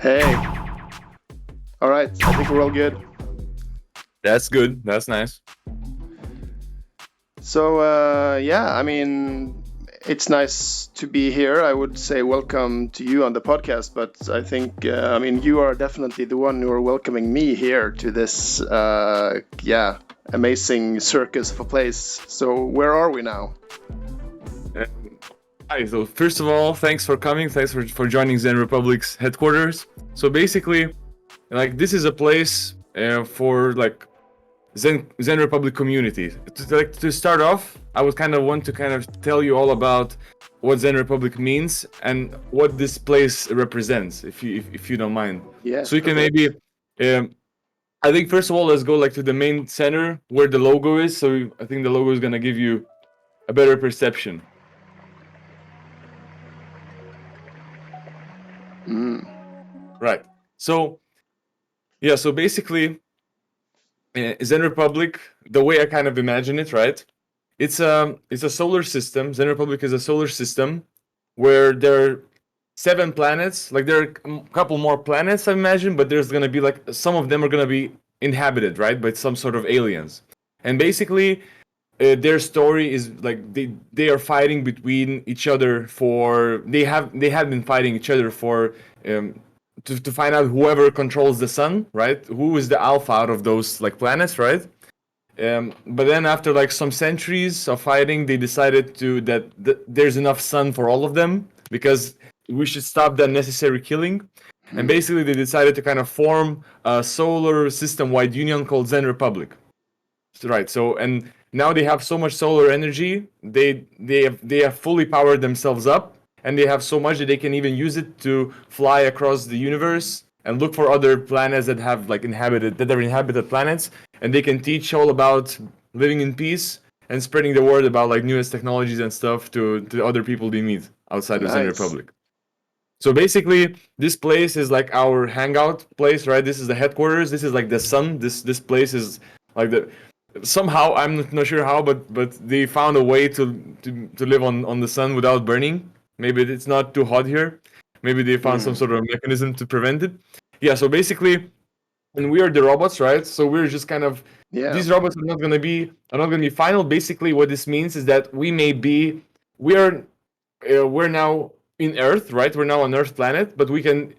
Hey. All right. I think we're all good. That's good. That's nice. So, it's nice to be here. I would say welcome to you on the podcast, but I think, you are definitely the one who are welcoming me here to this, amazing circus of a place. So, where are we now? Hi. So first of all, thanks for coming. Thanks for joining Zen Republic's headquarters. So basically, this is a place for Zen Republic community. To start off, I would want to tell you all about what Zen Republic means and what this place represents, if you don't mind. Yes. So you can maybe, I think first of all, let's go to the main center where the logo is. So I think the logo is gonna give you a better perception. Right. So basically, Zen Republic, the way I kind of imagine it, right? It's a solar system. Zen Republic is a solar system where there are 7 planets. There are a couple more planets, I imagine, but there's gonna be some of them are gonna be inhabited, right, by some sort of aliens. And basically, their story is they are fighting between each other for they have been fighting each other for to find out whoever controls the sun, right? Who is the alpha out of those planets, right? But then after some centuries of fighting, they decided that there's enough sun for all of them because we should stop the unnecessary killing. And basically, they decided to kind of form a solar system-wide union called Zen Republic. Right. So and now they have so much solar energy. They have fully powered themselves up, and they have so much that they can even use it to fly across the universe and look for other planets that have inhabited planets, and they can teach all about living in peace and spreading the word about newest technologies and stuff to other people they meet outside of Zen Republic. So basically, this place is our hangout place, right? This is the headquarters. This is the sun. This place is somehow, I'm not sure how, but they found a way to live on the sun without burning. Maybe it's not too hot here. Maybe they found some sort of mechanism to prevent it. Yeah, so basically, and we are the robots, right? So we're just these robots are not gonna be final. Basically, what this means is that we're now in Earth, right? We're now on Earth planet, but we can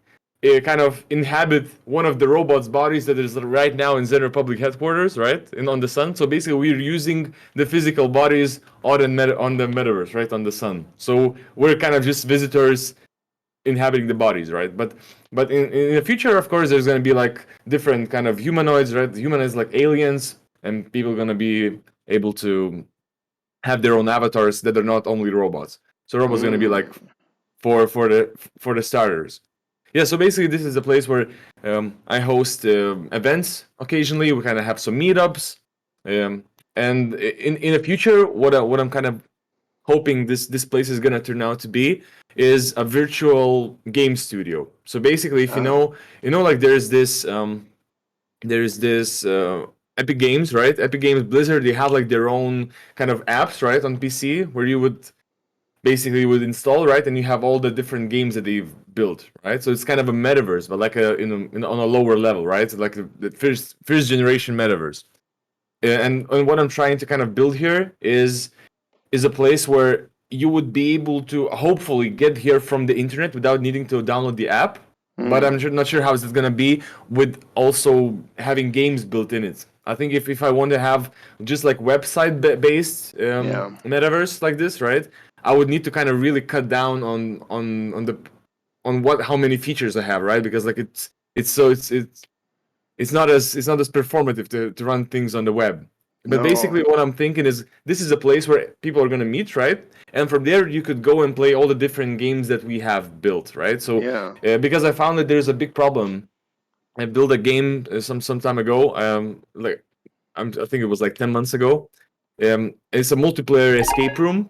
kind of inhabit one of the robots' bodies that is right now in Zen Republic headquarters, right? And on the sun. So basically, we're using the physical bodies on the metaverse, right? On the sun. So we're kind of just visitors inhabiting the bodies, right? But in the future, of course, there's going to be different kind of humanoids, right? Humanoids like aliens, and people are going to be able to have their own avatars that are not only robots. So robots are going to be for the starters. Yeah, so basically this is a place where I host events occasionally. We kind of have some meetups, and in the future, what I'm kind of hoping this place is gonna turn out to be is a virtual game studio. So basically, if you know, there's this Epic Games, right? Epic Games, Blizzard, they have their own kind of apps, right, on PC where you would install, right, and you have all the different games that they've built, right? So it's kind of a metaverse, but on a lower level, right? The first generation metaverse. And what I'm trying to kind of build here is a place where you would be able to hopefully get here from the internet without needing to download the app. But I'm not sure how it's going to be with also having games built in it. I think if I want to have just website based metaverse like this, right? I would need to kind of really cut down on how many features I have, right? Because it's not as performative to run things on the web. But basically, what I'm thinking is this is a place where people are going to meet, right? And from there, you could go and play all the different games that we have built, right? So because I found that there's a big problem. I built a game some time ago. I think it was 10 months ago. It's a multiplayer escape room.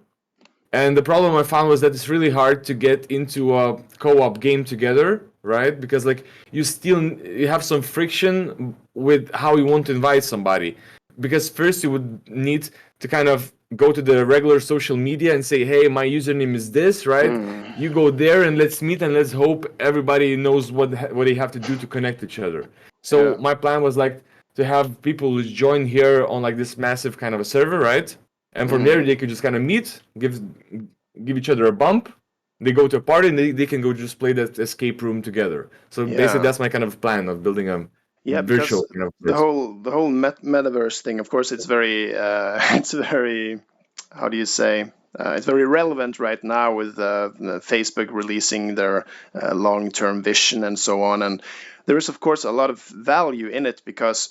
And the problem I found was that it's really hard to get into a co-op game together, right? Because you have some friction with how you want to invite somebody. Because first you would need to kind of go to the regular social media and say, hey, my username is this, right? You go there and let's meet and let's hope everybody knows what they have to do to connect each other. So my plan was like to have people join here on like this massive kind of a server, right? And from there they could just kind of meet, give each other a bump. They go to a party and they can go just play that escape room together. So basically that's my kind of plan of building a Yeah, virtual because kind of the person. whole metaverse thing, of course, it's very it's very, how do you say, it's very relevant right now with Facebook releasing their long-term vision and so on. And there is, of course, a lot of value in it because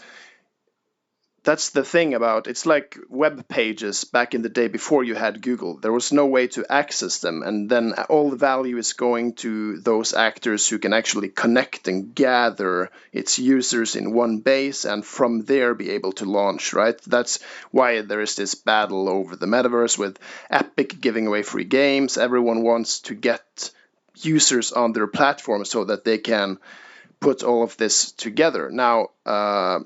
that's the thing about it's like web pages back in the day before you had Google. There was no way to access them, and then all the value is going to those actors who can actually connect and gather its users in one base, and from there be able to launch. Right? That's why there is this battle over the metaverse with Epic giving away free games. Everyone wants to get users on their platform so that they can put all of this together. Now,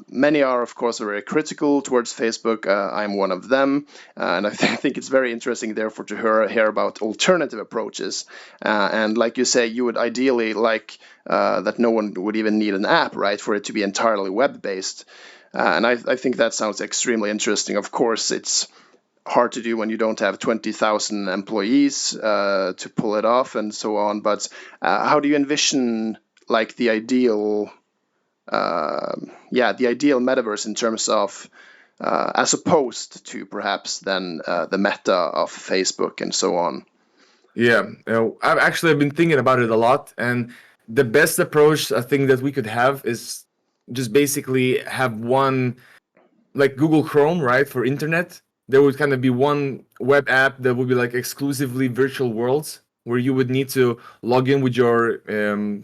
many are, of course, very critical towards Facebook. I'm one of them. And I think it's very interesting, therefore, to hear about alternative approaches. And like you say, you would ideally like that no one would even need an app, right, for it to be entirely web-based. And I think that sounds extremely interesting. Of course, it's hard to do when you don't have 20,000 employees to pull it off and so on. But how do you envision like the ideal metaverse in terms of as opposed to perhaps then the meta of Facebook and so on? Yeah, I've been thinking about it a lot, and the best approach I think that we could have is just basically have one, like Google Chrome, right, for internet. There would kind of be one web app that would be like exclusively virtual worlds, where you would need to log in with your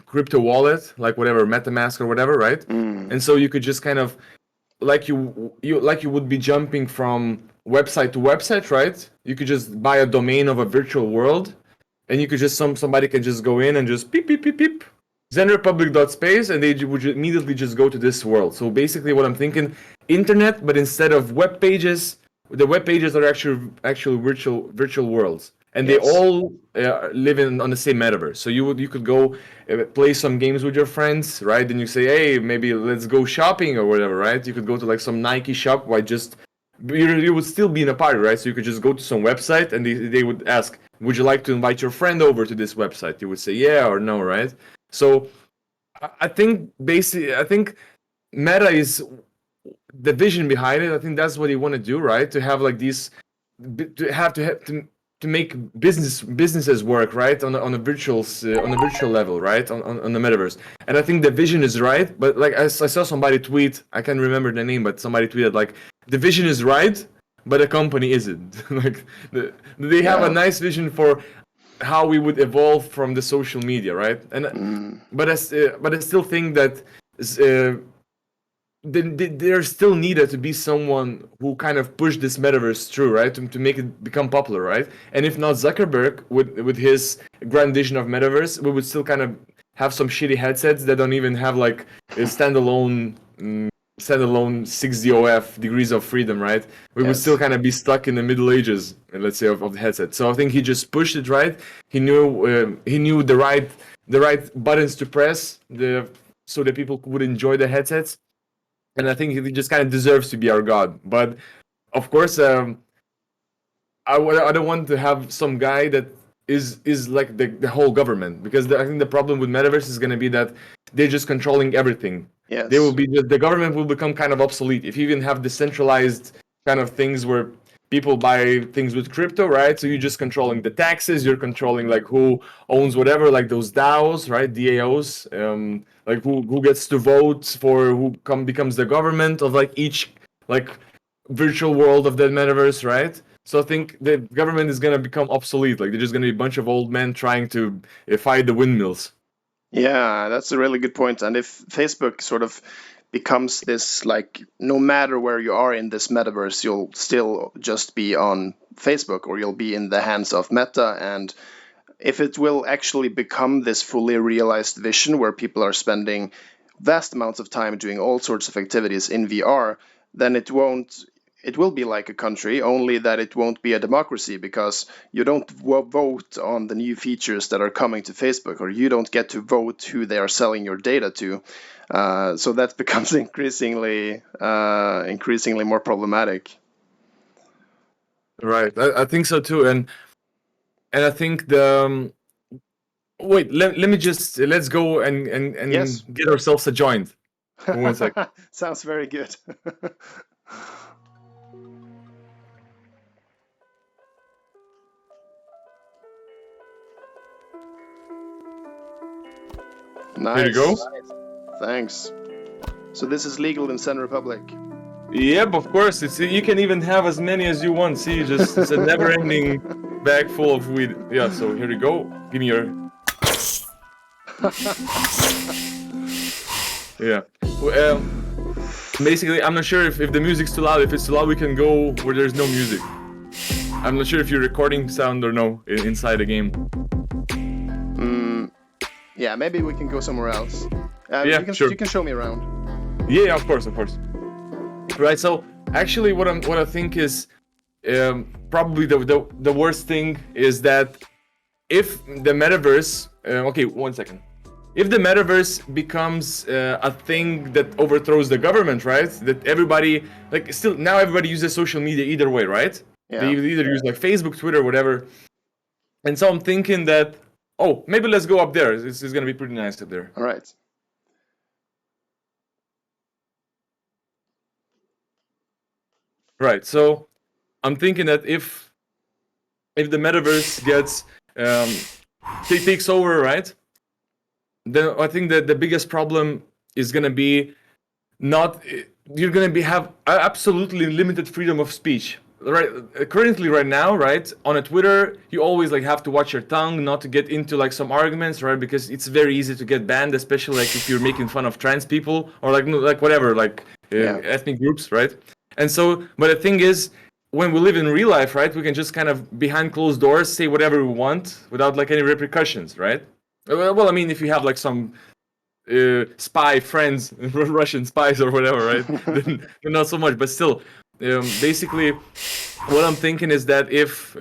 crypto wallet, like whatever, MetaMask or whatever, right? And so you could just kind of like you would be jumping from website to website, right? You could just buy a domain of a virtual world, and you could just somebody can just go in and just beep beep beep beep zenrepublic.space, and they would immediately just go to this world. So basically what I'm thinking, internet, but instead of web pages, the web pages are actual virtual worlds, and they Yes. all live on the same metaverse. So you could go play some games with your friends, right? Then you say, hey, maybe let's go shopping or whatever, right? You could go to like some Nike shop, why just you would still be in a party, right? So you could just go to some website and they would ask, would you like to invite your friend over to this website? You would say yeah or no, right? So I think basically, I think Meta is the vision behind it. I think that's what they want to do, right? To have like these, to make businesses work, right, on a virtual level, right, on the metaverse. And I think the vision is right, but like I saw somebody tweet, I can't remember the name, but somebody tweeted like the vision is right, but the company isn't. Like they have a nice vision for how we would evolve from the social media, right? And but I still think that there still needed to be someone who kind of pushed this metaverse through, right, to make it become popular, right? And if not Zuckerberg with his grand vision of metaverse, we would still kind of have some shitty headsets that don't even have like a standalone 6DOF degrees of freedom, right? We would still kind of be stuck in the Middle Ages, let's say, of the headset. So I think he just pushed it right. He knew the right buttons to press so that people would enjoy the headsets. And I think he just kind of deserves to be our god. But of course, I don't want to have some guy that is like the whole government, because I think the problem with metaverse is going to be that they're just controlling everything. Yes. They will be the government will become kind of obsolete if you even have decentralized kind of things where people buy things with crypto, right? So you're just controlling the taxes, you're controlling like who owns whatever, like those DAOs, right? DAOs, like who gets to vote for who becomes the government of like each like virtual world of that metaverse, right? So I think the government is gonna become obsolete. Like they're just gonna be a bunch of old men trying to fight the windmills. Yeah, that's a really good point. And if Facebook sort of becomes this, like, no matter where you are in this metaverse, you'll still just be on Facebook or you'll be in the hands of Meta. And if it will actually become this fully realized vision where people are spending vast amounts of time doing all sorts of activities in VR, then it won't it will be like a country, only that it won't be a democracy, because you don't vote on the new features that are coming to Facebook, or you don't get to vote who they are selling your data to. So that becomes increasingly more problematic. Right, I think so too, and I think the wait. Let me just let's go and Yes. get ourselves a joint. 1 sec. Sounds very good. Nice. Here you go. Thanks. So this is legal in Zen Republic. Yep, of course. It's you can even have as many as you want. See, just it's a never-ending bag full of weed. Yeah. So here you go. Give me your. Yeah. Well, basically, I'm not sure if the music's too loud. If it's too loud, we can go where there's no music. I'm not sure if you're recording sound or no inside the game. Yeah, maybe we can go somewhere else. Yeah, sure. You can show me around. Yeah, of course. Right. So actually, what I think is probably the worst thing is that if the metaverse. Okay, 1 second. If the metaverse becomes a thing that overthrows the government, right? That everybody still now everybody uses social media either way, right? Yeah. They either use like Facebook, Twitter, whatever. And so I'm thinking that maybe let's go up there. This is gonna be pretty nice up there. All right. Right. So I'm thinking that if the metaverse gets takes over, right? Then I think that the biggest problem is gonna be you're gonna have absolutely limited freedom of speech. Right, currently, right now, right, on a Twitter, you always have to watch your tongue not to get into some arguments, right? Because it's very easy to get banned, especially if you're making fun of trans people or whatever, ethnic groups, right? And so, but the thing is, when we live in real life, right, we can just kind of behind closed doors say whatever we want without any repercussions, right? Well, I mean, if you have some spy friends, Russian spies or whatever, right? then not so much, but still. Basically, what I'm thinking is that if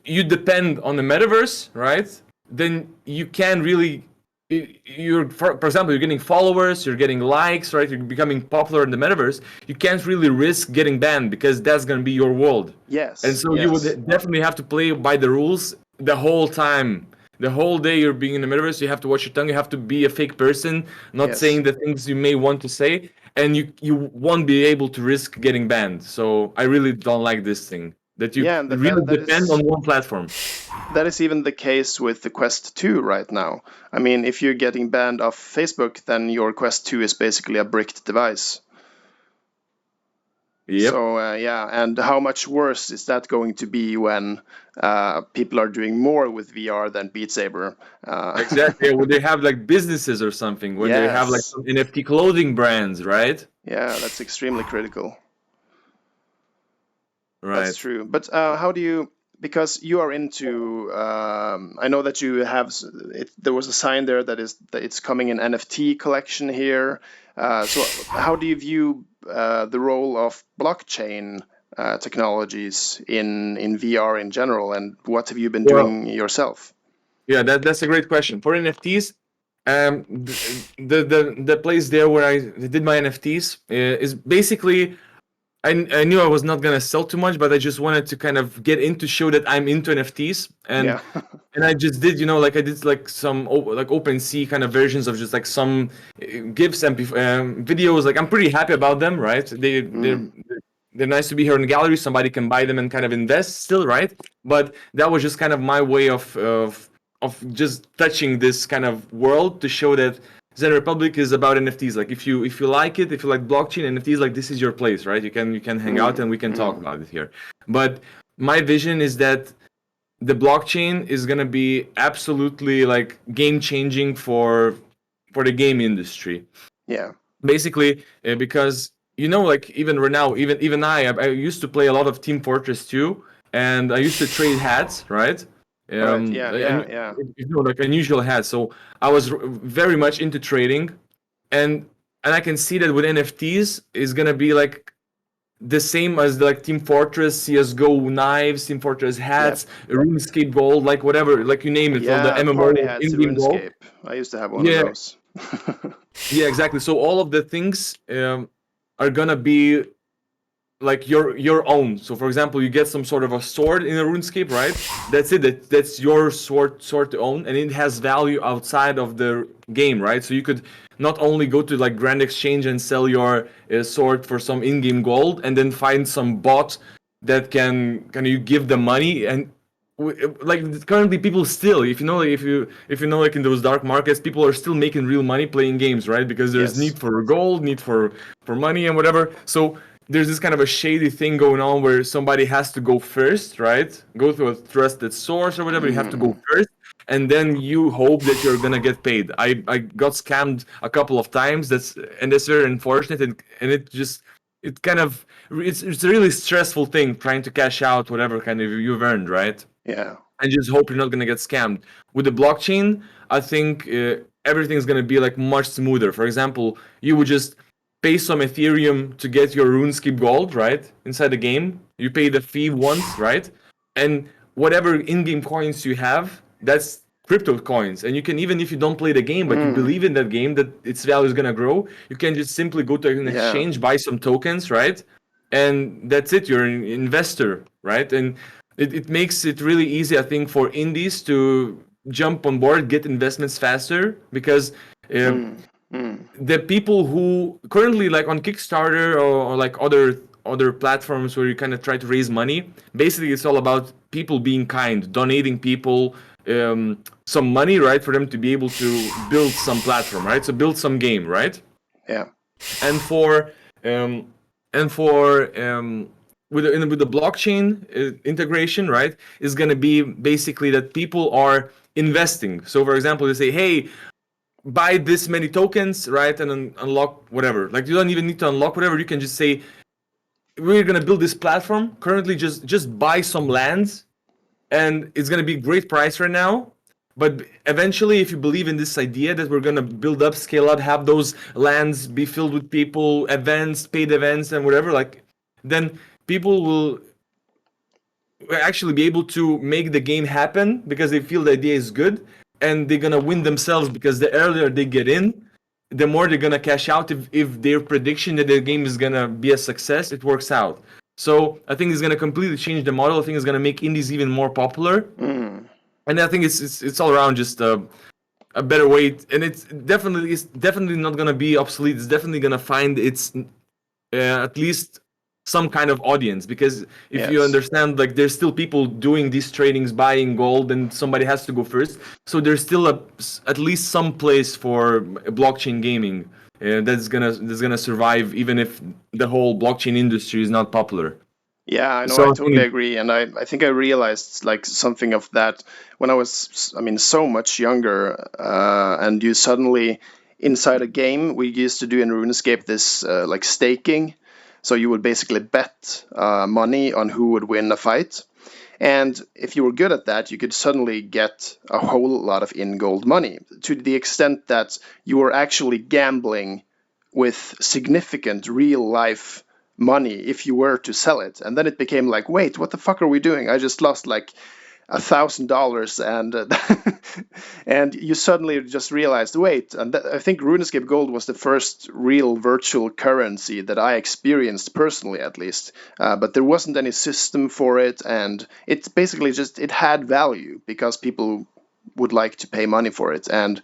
you depend on the metaverse, right, then you can really, for example, you're getting followers, you're getting likes, right, you're becoming popular in the metaverse. You can't really risk getting banned because that's going to be your world. Yes. And so you would definitely have to play by the rules the whole time. The whole day you're being in the metaverse, you have to watch your tongue. You have to be a fake person, not saying the things you may want to say, and you won't be able to risk getting banned. So I really don't like this thing that you really depend on one platform. That is even the case with the Quest 2 right now. I mean, if you're getting banned off Facebook, then your Quest 2 is basically a bricked device. Yep. So and how much worse is that going to be when people are doing more with VR than Beat Saber? Exactly. When they have businesses or something, when they have some NFT clothing brands, right? Yeah, that's extremely critical. Right. That's true. But how do you? Because you are into, I know that you have. There was a sign there that it's coming in NFT collection here. So how do you view the role of blockchain technologies in VR in general, and what have you been doing yourself? Yeah, that's a great question. For NFTs, the place there where I did my NFTs is basically. I knew I was not gonna sell too much, but I just wanted to kind of get into show that I'm into NFTs, and and I just did, I did some OpenSea kind of versions of just some GIFs and videos. I'm pretty happy about them, right? They're nice to be here in the gallery. Somebody can buy them and kind of invest still, right? But that was just kind of my way of just touching this kind of world to show that Zen Republic is about NFTs. If you like it, if you like blockchain NFTs, this is your place, right? You can hang out and we can talk about it here. But my vision is that the blockchain is gonna be absolutely game changing for the game industry. Yeah. Basically, because even right now, even I used to play a lot of Team Fortress 2, and I used to trade hats, right? Unusual hats. So I was very much into trading, and I can see that with NFTs is gonna be the same as like Team Fortress, CS:GO knives, Team Fortress Yep. hats, Runescape Gold, like whatever, like you name it, from the Yeah, party MMO hats, in-game Gold. RuneScape. I used to have one of Yeah, those. yeah, exactly. So all of the things are gonna be like your own. So for example, you get some sort of a sword in a RuneScape, right? That's it. That's your sword to own, and it has value outside of the game, right? So you could not only go to like Grand Exchange and sell your sword for some in-game gold, and then find some bot that can you give them money and like currently people still, if you know, like if you know, like in those dark markets, people are still making real money playing games, right? Because there's Yes. need for gold, need for money and whatever. So there's this kind of a shady thing going on where somebody has to go first, right? Go through a trusted source or whatever. You have to go first, and then you hope that you're gonna get paid. I got scammed a couple of times. That's very unfortunate, and it just it kind of it's a really stressful thing trying to cash out whatever kind of you've earned, right? Yeah. And just hope you're not gonna get scammed. With the blockchain, I think everything's gonna be like much smoother. For example, you would just pay some Ethereum to get your RuneScape Gold, right? Inside the game, you pay the fee once, right? And whatever in-game coins you have, that's crypto coins. And you can, even if you don't play the game, but you believe in that game that its value is gonna grow, you can just simply go to an Yeah. exchange, buy some tokens, right? And that's it. You're an investor, right? And it makes it really easy, I think, for indies to jump on board, get investments faster, because the people who currently like on Kickstarter or like other platforms where you kind of try to raise money, basically it's all about people being kind, donating people some money, right, for them to be able to build some platform, right? So build some game, right? Yeah. And for um, with the blockchain integration, right, is going to be basically that people are investing. So for example, they say, hey, buy this many tokens, right, and unlock whatever. Like you don't even need to unlock whatever. You can just say, we're going to build this platform. Currently, just buy some lands, and it's going to be great price right now. But eventually, if you believe in this idea that we're going to build up, scale up, have those lands be filled with people, events, paid events, and whatever, like, then people will actually be able to make the game happen because they feel the idea is good, and they're going to win themselves because the earlier they get in, the more they're going to cash out if their prediction that the game is going to be a success, it works out. So I think it's going to completely change the model. I think it's going to make indies even more popular. And I think it's all around just a better way, and it's definitely not gonna be obsolete. It's definitely gonna find its at least some kind of audience, because if you Yes. understand, like there's still people doing these tradings, buying gold, and somebody has to go first. So there's still at least some place for blockchain gaming that's gonna survive even if the whole blockchain industry is not popular. Yeah, I know. So I I totally think agree. And I think I realized like something of that when I was, I mean, so much younger. And you suddenly, inside a game, we used to do in RuneScape this like staking. So you would basically bet money on who would win a fight. And if you were good at that, you could suddenly get a whole lot of in gold money to the extent that you were actually gambling with significant real life money if you were to sell it. And then it became like, wait, what the fuck are we doing? I just lost like $1,000, and and you suddenly just realized, wait. And I think RuneScape Gold was the first real virtual currency that I experienced personally, at least. But there wasn't any system for it, and it's basically just it had value because people would like to pay money for it. And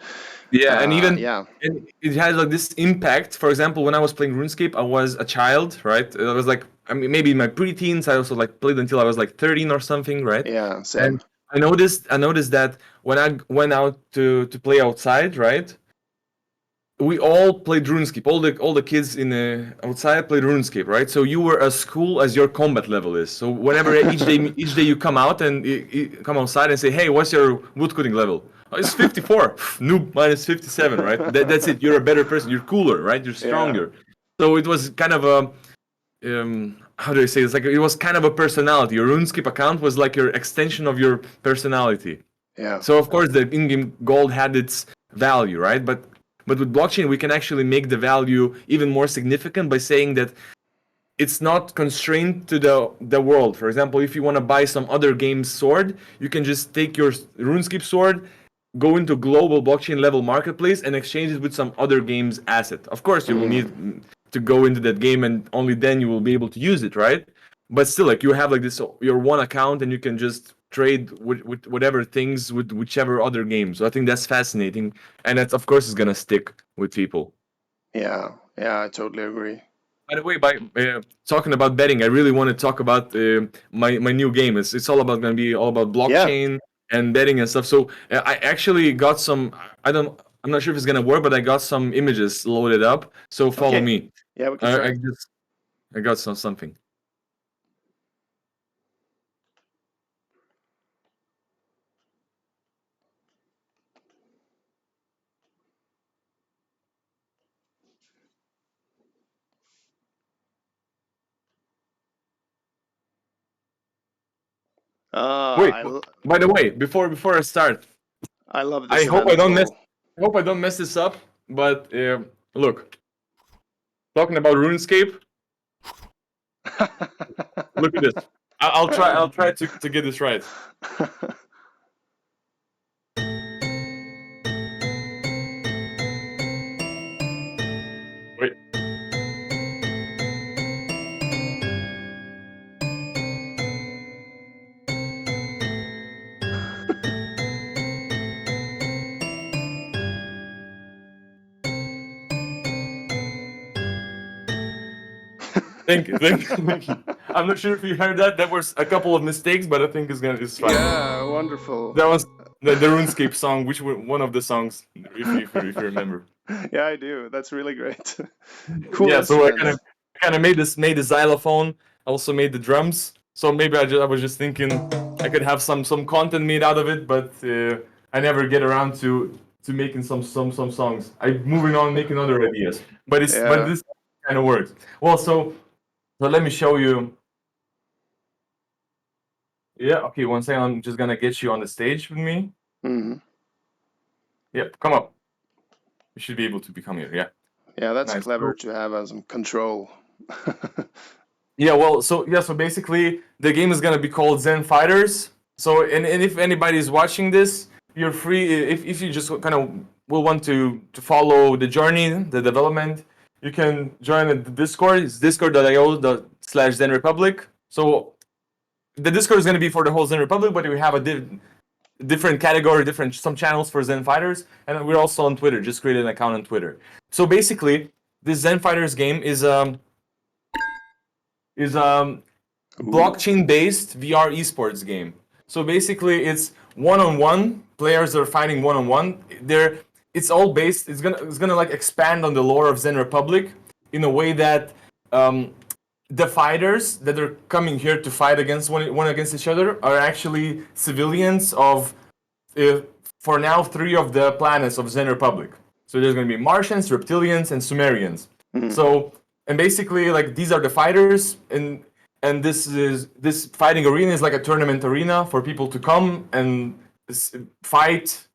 yeah, yeah, and it has like this impact. For example, when I was playing RuneScape, I was a child, right? I was like, I mean, maybe in my pre-teens. I also like played until I was like 13 or something, right? yeah, same. And I noticed that when I went out to play outside, right? We all played RuneScape. All the kids in the outside played RuneScape, right? So you were as cool as your combat level is. So whenever each day you come out and you come outside and say, "Hey, what's your woodcutting level?" Oh, it's 54. Noob minus 57, right? That's it. You're a better person. You're cooler, right? You're Yeah, stronger. So it was kind of a how do I say? It's like it was kind of a personality. Your RuneScape account was like your extension of your personality. yeah, So of course the in-game gold had its value, right? But with blockchain we can actually make the value even more significant by saying that it's not constrained to the world. For example, if you want to buy some other game's sword, you can just take your RuneScape sword, go into global blockchain level marketplace, and exchange it with some other game's asset. Of course, you will need to go into that game, and only then you will be able to use it, right? But still, like, you have like this your one account, and you can just trade with whatever things with whichever other game. So I think that's fascinating, and that's, of course, is gonna stick with people. Yeah, I totally agree. By the way, by talking about betting, I really want to talk about my new game. It's all about going to be all about blockchain and betting and stuff. So I actually got some. I'm not sure if it's gonna work, but I got some images loaded up. So follow me. Yeah, we can try. I got something. Wait. By the way, before I start, I love this. I hope I don't mess this up. But look, talking about RuneScape. Look at this. I'll try to get this right. Wait. Thank you. I'm not sure if you heard that. That was a couple of mistakes, but I think it's fine. Yeah, wonderful. That was the RuneScape song, which was one of the songs, if you remember. Yeah, I do. That's really great. Cool. Yeah, so I kind of made the xylophone. Also made the drums. So maybe I was just thinking I could have some content made out of it, but I never get around to making some songs. I'm moving on, making other ideas. But this kind of works. Well, so let me show you. Yeah, okay, one second. I'm just gonna get you on the stage with me. Mm-hmm. Yep, come up. You should be able to become here, yeah. Yeah, that's nice. Clever to have some control. Yeah, well, so basically the game is gonna be called Zen Fighters. So and if anybody is watching this, you're free if you just kind of will want to follow the journey, the development, you can join the Discord. It's discord.io/Zen Republic. So the Discord is going to be for the whole Zen Republic, but we have a different category, some channels for Zen Fighters, and we're also on Twitter. Just created an account on Twitter. So basically, this Zen Fighters game is blockchain-based VR esports game. So basically, it's one-on-one. Players are fighting one-on-one. It's all based. It's gonna like expand on the lore of Zen Republic in a way that the fighters that are coming here to fight against one against each other are actually civilians of, for now, 3 of the planets of Zen Republic. So there's gonna be Martians, Reptilians, and Sumerians. Mm-hmm. So and basically like these are the fighters, and this fighting arena is like a tournament arena for people to come and fight.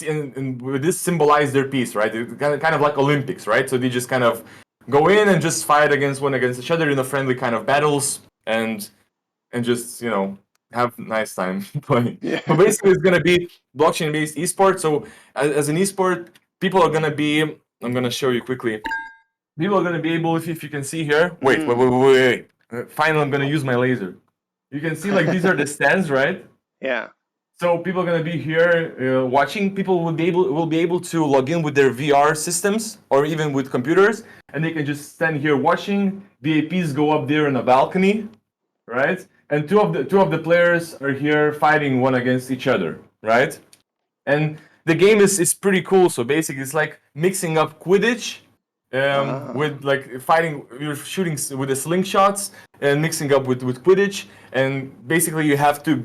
And with this symbolize their peace, right? It's kind of like Olympics, right? So they just kind of go in and just fight against each other in a friendly kind of battles, and just have a nice time playing. Yeah. But basically, it's gonna be blockchain-based esport. So as an esport, people are gonna be. I'm gonna show you quickly. People are gonna be able, if you can see here. Wait. Finally, I'm gonna use my laser. You can see like these are the stands, right? Yeah. So people are gonna be here watching. People will be able to log in with their VR systems or even with computers, and they can just stand here watching. VIPs go up there in a balcony, right? And two of the players are here fighting one against each other, right? And the game is pretty cool. So basically, it's like mixing up Quidditch with like fighting. You're shooting with the slingshots and mixing up with Quidditch, and basically you have to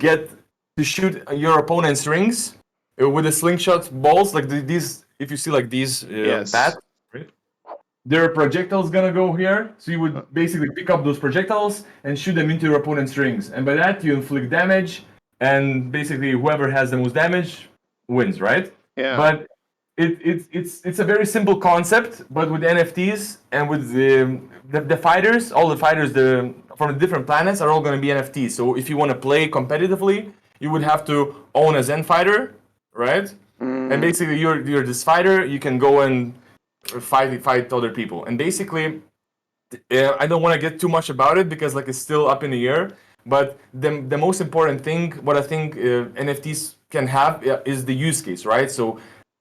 shoot your opponent's rings with the slingshot balls, like these. If you see like these bats, right? There are projectiles gonna go here, so you would basically pick up those projectiles and shoot them into your opponent's rings, and by that you inflict damage, and basically whoever has the most damage wins, right? Yeah. But it's a very simple concept, but with NFTs and with the fighters, all the fighters from the different planets are all going to be NFTs. So if you want to play competitively, you would have to own a Zen fighter, right? And basically, you're this fighter. You can go and fight other people. And basically, I don't want to get too much about it because like it's still up in the air. But the most important thing, what I think NFTs can have is the use case, right? So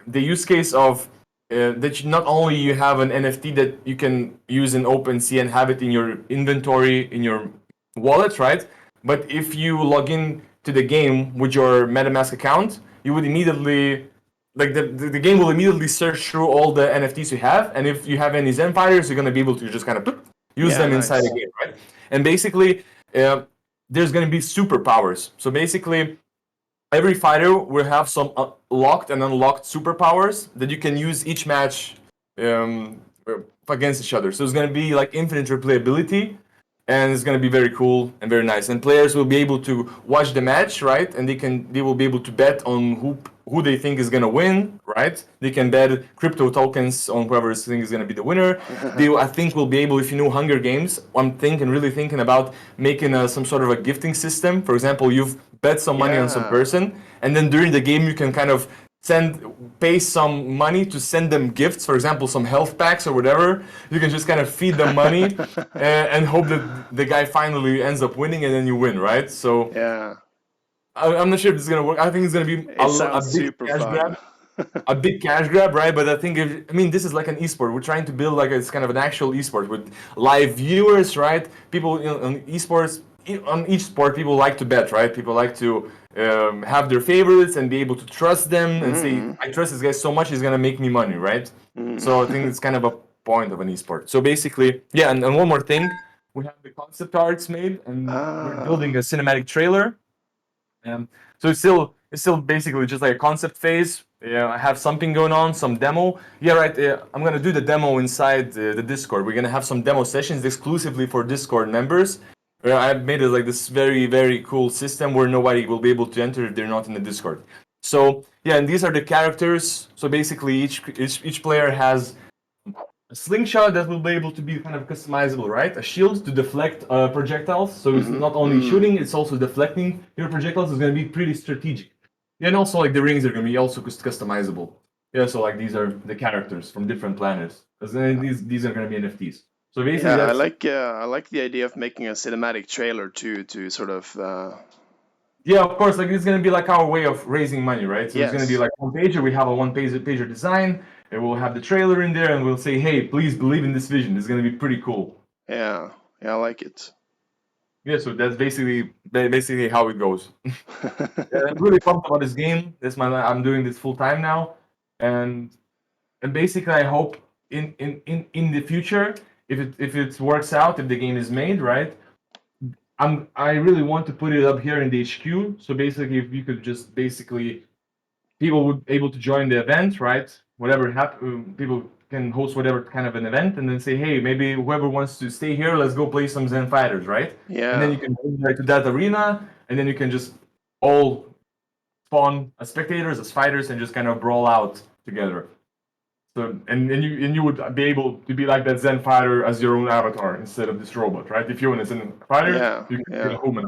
the use case of that not only you have an NFT that you can use in OpenSea and have it in your inventory in your wallet, right? But if you log in to the game with your MetaMask account, you would immediately like the game will immediately search through all the NFTs you have, and if you have any Zen Fighters, you're gonna be able to just kind of use them inside the game, right? And basically, there's gonna be superpowers. So basically, every fighter will have some locked and unlocked superpowers that you can use each match against each other. So it's going to be like infinite replayability, and it's going to be very cool and very nice. And players will be able to watch the match, right? And they will be able to bet on who they think is going to win, right? They can bet crypto tokens on whoever they think is going to be the winner. I think will be able, if you know Hunger Games, I'm really thinking about making some sort of a gifting system. For example, you've bet some money on some person, and then during the game you can kind of pay some money to send them gifts, for example some health packs or whatever. You can just kind of feed them money and hope that the guy finally ends up winning and then you win, right? So I'm not sure if this is gonna work. I think it's gonna be a big cash grab. A big cash grab, right? But I think this is like an esport. We're trying to build like it's kind of an actual esport with live viewers, right? People on esports, on each sport, people like to bet, right? People like to have their favorites and be able to trust them and say, I trust this guy so much, he's gonna make me money, right? So I think it's kind of a point of an esport. So basically, and one more thing, we have the concept arts made, and we're building a cinematic trailer. So it's still basically just like a concept phase. I have something going on, some demo. I'm gonna do the demo inside the Discord. We're gonna have some demo sessions exclusively for Discord members. I've made it like this very, very cool system where nobody will be able to enter if they're not in the Discord. So and these are the characters. So basically, each player has a slingshot that will be able to be kind of customizable, right? A shield to deflect projectiles. So it's not only shooting, it's also deflecting your projectiles. It's going to be pretty strategic. And also like the rings are going to be also customizable. So like these are the characters from different planets. These are going to be NFTs. So basically, I like the idea of making a cinematic trailer to sort of. Of course, like it's gonna be like our way of raising money, right? So it's gonna be like one pager. We have a one-pager design, and we'll have the trailer in there, and we'll say, "Hey, please believe in this vision." It's gonna be pretty cool. Yeah, I like it. So that's basically how it goes. I'm really pumped about this game. I'm doing this full time now, and basically I hope in the future, if it works out, if the game is made, right? I really want to put it up here in the HQ. So basically, if you could just people would able to join the event, right? Whatever people can host whatever kind of an event, and then say, hey, maybe whoever wants to stay here, let's go play some Zen Fighters, right? And then you can go to that arena, and then you can just all spawn as spectators, as fighters, and just kind of brawl out together. So and you would be able to be like that Zen fighter as your own avatar instead of this robot, right? If you're a Zen fighter, you can be a human.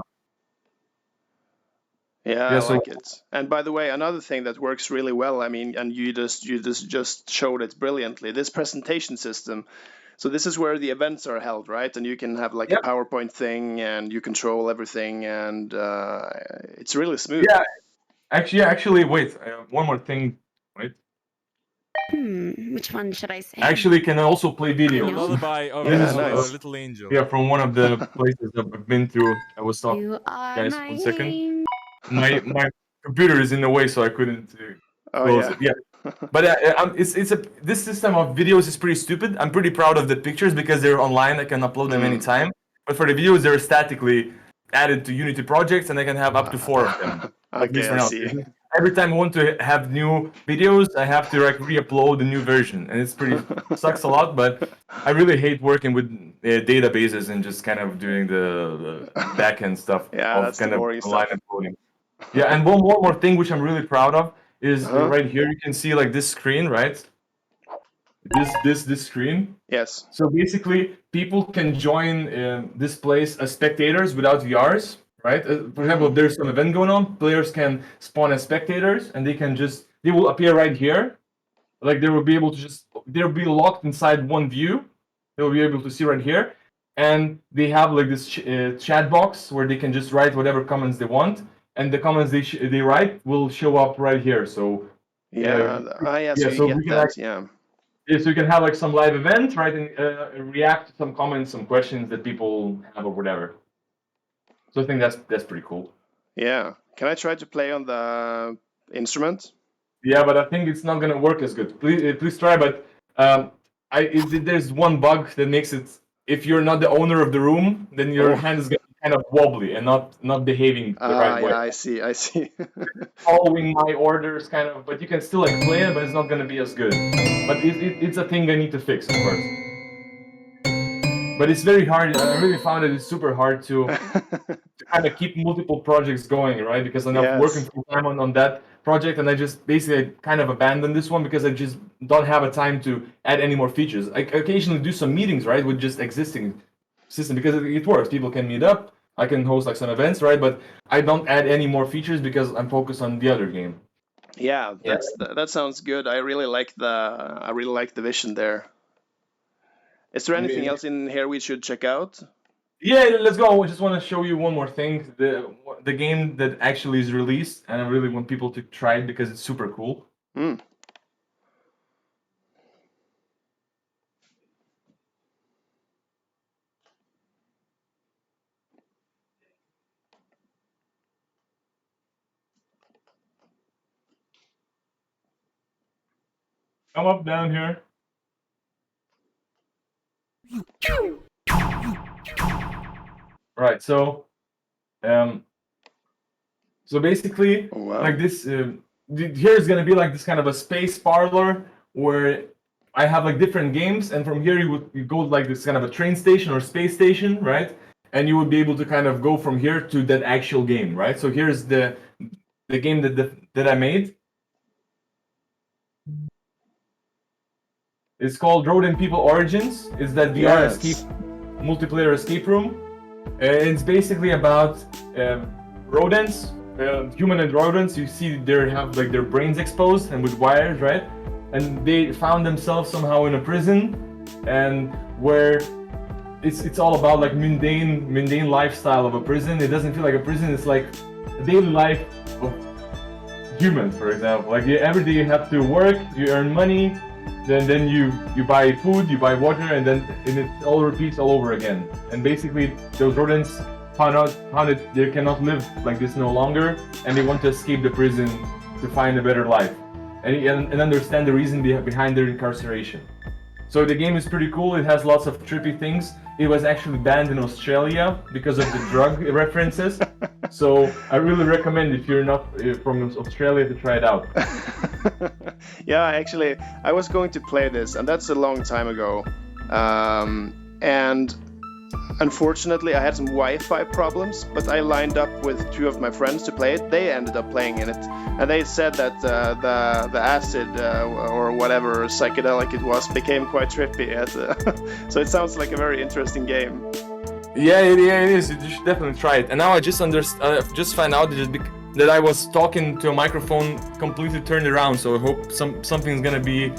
I like it. And by the way, another thing that works really well, and you just showed it brilliantly. This presentation system. So this is where the events are held, right? And you can have like a PowerPoint thing, and you control everything, and it's really smooth. Yeah, actually, wait, one more thing, right? Which one should I say? Actually, can also play video. Lullaby of nice. Little Angel. Yeah, from one of the places that I've been to. I was talking. Guys, 1 second. My computer is in the way, so I couldn't close it. But this system of videos is pretty stupid. I'm pretty proud of the pictures because they're online. I can upload them anytime. But for the videos, they're statically added to Unity projects, and I can have up to 4 of them. Okay, I see. Every time I want to have new videos, I have to like re-upload a new version, and it's pretty sucks a lot. But I really hate working with databases and just kind of doing the back end stuff. That's kind of boring stuff. Uploading. And one more thing which I'm really proud of is right here. You can see like this screen, right? This screen. Yes. So basically, people can join this place as spectators without VRs, right? For example, if there's some event going on, players can spawn as spectators, and they will appear right here. Like they will be able to they'll be locked inside one view. They will be able to see right here, and they have like this chat box where they can just write whatever comments they want, and the comments they write will show up right here. So yeah, so we we can that. Yeah. Yeah, so you can have like some live event, right, and react to some comments, some questions that people have or whatever. So I think that's pretty cool. Yeah. Can I try to play on the instrument? Yeah, but I think it's not gonna work as good. Please try. But there's one bug that makes it. If you're not the owner of the room, then your hand is gonna be kind of wobbly and not behaving the right way. I see. Following my orders, kind of, but you can still like play it, but it's not gonna be as good. But it's a thing I need to fix, of course. But it's very hard. I really found it's super hard to kind of keep multiple projects going, right? Because I'm working full time on that project, and I just basically kind of abandoned this one because I just don't have a time to add any more features. I occasionally do some meetings, right, with just existing system because it works. People can meet up. I can host like some events, right? But I don't add any more features because I'm focused on the other game. Yeah, that sounds good. I really like the vision there. Is there anything else in here we should check out? Yeah, let's go. I just want to show you one more thing. The game that actually is released, and I really want people to try it because it's super cool. Mm. Come up down here. Right, so basically, like this, here is gonna be like this kind of a space parlor where I have like different games, and from here you go like this kind of a train station or space station, right? And you would be able to kind of go from here to that actual game, right? So here's the game that I made. It's called Rodent People Origins. It's that VR multiplayer escape room. It's basically about rodents, humanoid rodents. You see they have like their brains exposed and with wires, right? And they found themselves somehow in a prison, and where it's all about like mundane lifestyle of a prison. It doesn't feel like a prison. It's like a daily life of humans, for example. Like every day you have to work, you earn money. Then you buy food, you buy water, and it all repeats all over again. And basically, those rodents found that they cannot live like this no longer, and they want to escape the prison to find a better life, and understand the reason behind their incarceration. So the game is pretty cool. It has lots of trippy things. It was actually banned in Australia because of the drug references. So I really recommend if you're not from Australia to try it out. Yeah, actually, I was going to play this, and that's a long time ago. And unfortunately, I had some Wi-Fi problems, but I lined up with two of my friends to play it. They ended up playing in it, and they said that the acid or whatever psychedelic it was became quite trippy. So it sounds like a very interesting game. Yeah, it is. You should definitely try it. And now I just just found out that I was talking to a microphone completely turned around. So I hope something's gonna be.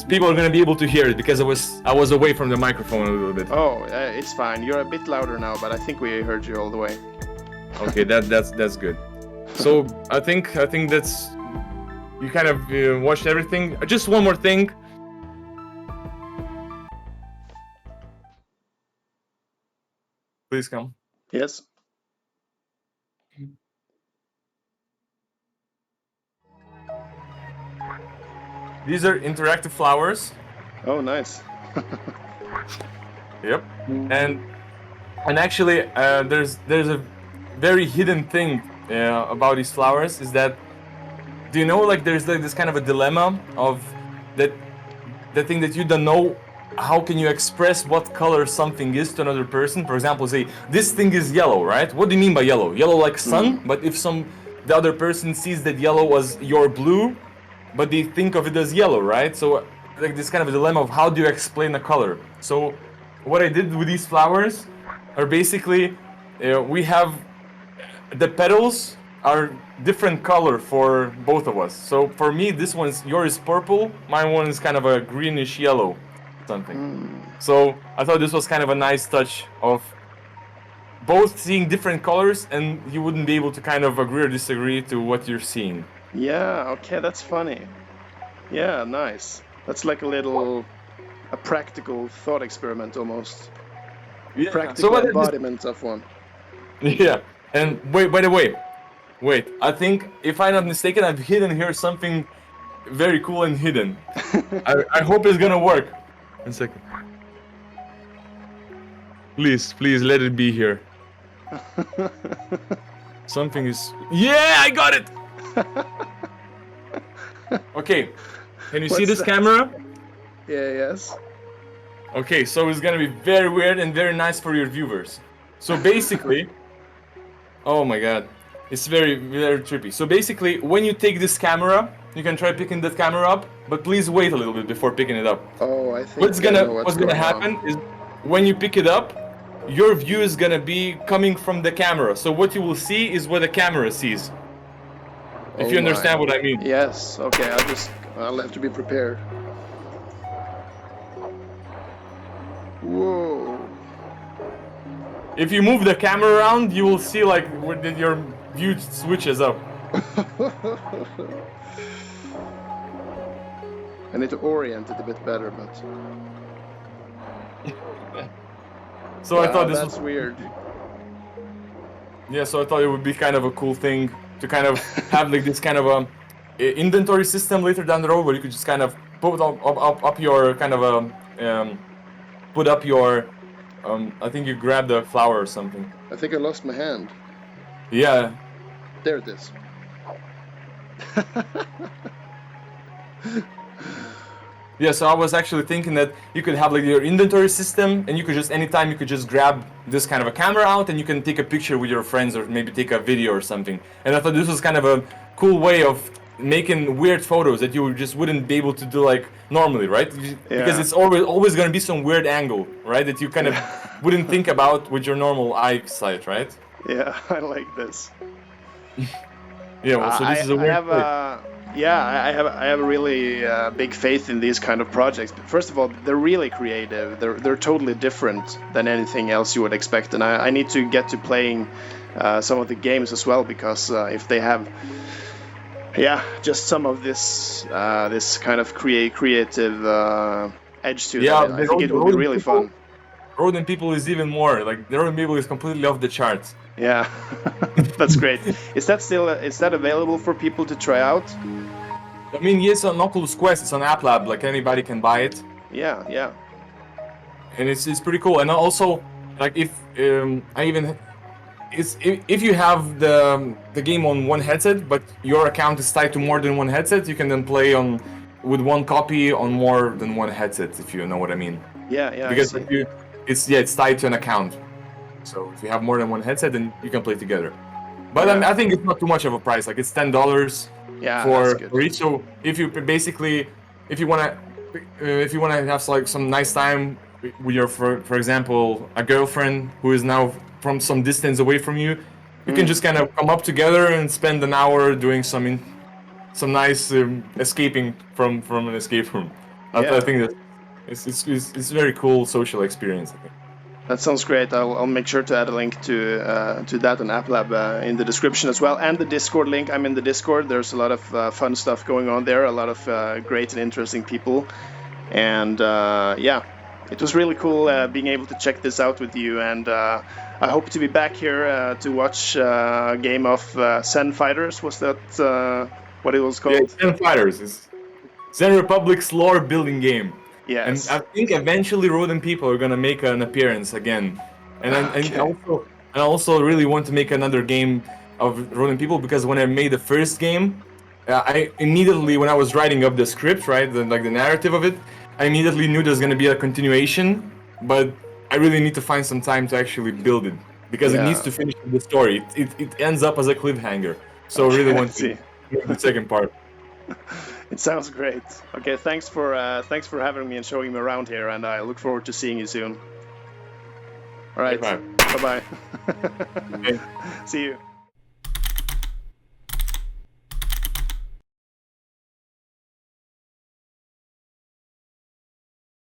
People are gonna be able to hear it because I was away from the microphone a little bit. Oh, it's fine. You're a bit louder now, but I think we heard you all the way. Okay, that's good. So I think that's you kind of watched everything. Just one more thing. Please come. Yes. These are interactive flowers. Oh, nice. Yep. And actually, there's a very hidden thing about these flowers. Is that, do you know, like there's like this kind of a dilemma of that the thing that you don't know. How can you express what color something is to another person? For example, say this thing is yellow, right? What do you mean by yellow? Yellow like sun? But if the other person sees that yellow was your blue, but they think of it as yellow, right? So like this kind of a dilemma of how do you explain a color. So what I did with these flowers are basically we have the petals are different color for both of us. So for me, this one's yours is purple, my one is kind of a greenish yellow something. So I thought this was kind of a nice touch of both seeing different colors, and you wouldn't be able to kind of agree or disagree to what you're seeing. Yeah, okay, that's funny. Yeah, nice. That's like a practical thought experiment almost. Yeah. Practical embodiment of one. Yeah, and wait, by the way, I think if I'm not mistaken, I've hidden here something very cool and hidden. I hope it's gonna work. 1 second. Please let it be here. Something is... Yeah, I got it! Okay, can you see this camera? Yeah, yes. Okay, so it's gonna be very weird and very nice for your viewers. So basically... Oh my god. It's very, very trippy. So basically, when you take this camera, you can try picking that camera up, but please wait a little bit before picking it up. Oh, I think what's gonna happen is when you pick it up, your view is gonna be coming from the camera. So what you will see is what the camera sees. If you understand what I mean. Yes, okay, I'll have to be prepared. Whoa. If you move the camera around, you will see like where your view switches up. I need to orient it a bit better, but... So I thought this that's was weird. Yeah, so I thought it would be kind of a cool thing to kind of have like this kind of a inventory system later down the road where you could just kind of put up your kind of put up your I think you grabbed a flower or something. I think I lost my hand. Yeah. There it is. Yeah, so I was actually thinking that you could have like your inventory system, and you could just anytime you could just grab this kind of a camera out and you can take a picture with your friends or maybe take a video or something. And I thought this was kind of a cool way of making weird photos that you just wouldn't be able to do like normally, right? Because it's always going to be some weird angle, right? That you kind of wouldn't think about with your normal eyesight, right? Yeah, I like this. Yeah, well, so this is a weird I have a really big faith in these kind of projects. First of all, they're really creative. They're totally different than anything else you would expect, and I need to get to playing some of the games as well, because if they have just some of this this kind of creative edge to it, I think it will be really fun. Rodent People is even more like the Rodent People is completely off the charts. Yeah, that's great. Is that available for people to try out? I mean, yes, on Oculus Quest, it's on App Lab, like anybody can buy it. Yeah. And it's pretty cool. And also, like if if you have the game on one headset, but your account is tied to more than one headset, you can then play with one copy on more than one headset, if you know what I mean. Yeah. Because it's tied to an account. So if you have more than one headset, then you can play together. But I think it's not too much of a price. Like it's $10 for each. So if you wanna have like some nice time with your for example a girlfriend who is now from some distance away from you, you can just kind of come up together and spend an hour doing some nice escaping from an escape room. I think that it's very cool social experience, I think. That sounds great. I'll make sure to add a link to that on App Lab in the description as well, and the Discord link. I'm in the Discord. There's a lot of fun stuff going on there, a lot of great and interesting people, and it was really cool being able to check this out with you, and I hope to be back here to watch a game of Zen Fighters. Was that what it was called? Yeah, Zen Fighters is Zen Republic's lore building game. Yes. And I think eventually Rodent People are gonna make an appearance again, and I also really want to make another game of Rodent People, because when I made the first game, I immediately, when I was writing up the script, right, the narrative of it, I immediately knew there's gonna be a continuation, but I really need to find some time to actually build it, because it needs to finish the story. It ends up as a cliffhanger. So I really Okay, want to see. make the second part. It sounds great. Okay, thanks for having me and showing me around here, and I look forward to seeing you soon. All right, Bye. bye bye. Okay. See you.